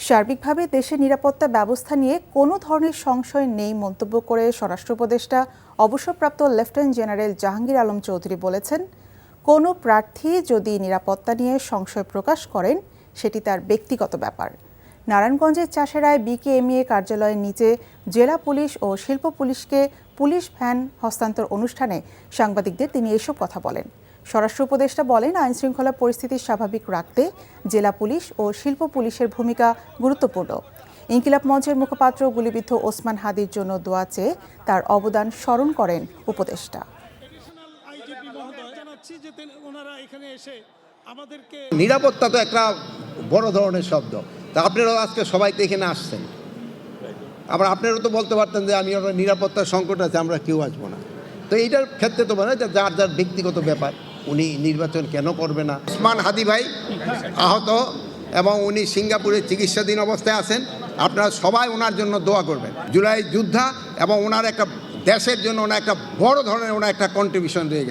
সার্বিকভাবে দেশের নিরাপত্তা ব্যবস্থা নিয়ে কোনো ধরনের সংশয় নেই মন্তব্য করে স্বরাষ্ট্র উপদেষ্টা অবসরপ্রাপ্ত লেফটেন্যান্ট জেনারেল জাহাঙ্গীর আলম চৌধুরী বলেছেন, কোনো প্রার্থী যদি নিরাপত্তা নিয়ে সংশয় প্রকাশ করেন সেটি তার ব্যক্তিগত ব্যাপার। নারায়ণগঞ্জের চাষেরায় বিকেএমইএ কার্যালয়ের নিচে জেলা পুলিশ ও শিল্প পুলিশকে পুলিশ ভ্যান হস্তান্তর অনুষ্ঠানে সাংবাদিকদের তিনি এসব কথা বলেন। স্বরাষ্ট্র উপদেষ্টা বলেন, আইনশৃঙ্খলা পরিস্থিতি স্বাভাবিক রাখতে জেলা পুলিশ ও শিল্প পুলিশের ভূমিকা গুরুত্বপূর্ণ। ইনকিলাব মঞ্চের মুখপাত্র গুলিবিদ্ধ ওসমান হাদির জন্য দোয়া চেয়ে তার অবদান স্মরণ করেন উপদেষ্টা। নিরাপত্তা তো একটা বড় ধরনের শব্দ, তা আপনারাও আজকে সবাই তো এখানে আসছেন। আবার আপনারাও তো বলতে পারতেন যে আমি ওরা নিরাপত্তার সংকট আছে, আমরা কেউ আসবো না। তো এইটার ক্ষেত্রে তো মানে যার যার ব্যক্তিগত ব্যাপার, উনি নির্বাচন কেন করবে না। ওসমান হাদি ভাই আহত এবং উনি সিঙ্গাপুরে চিকিৎসাধীন অবস্থায় আছেন। আপনারা সবাই ওনার জন্য দোয়া করবেন। জুলাই যোদ্ধা এবং ওনার একটা দেশের জন্য ওনার একটা বড় ধরনের ওনার একটা কন্ট্রিবিউশন রয়ে গেছে।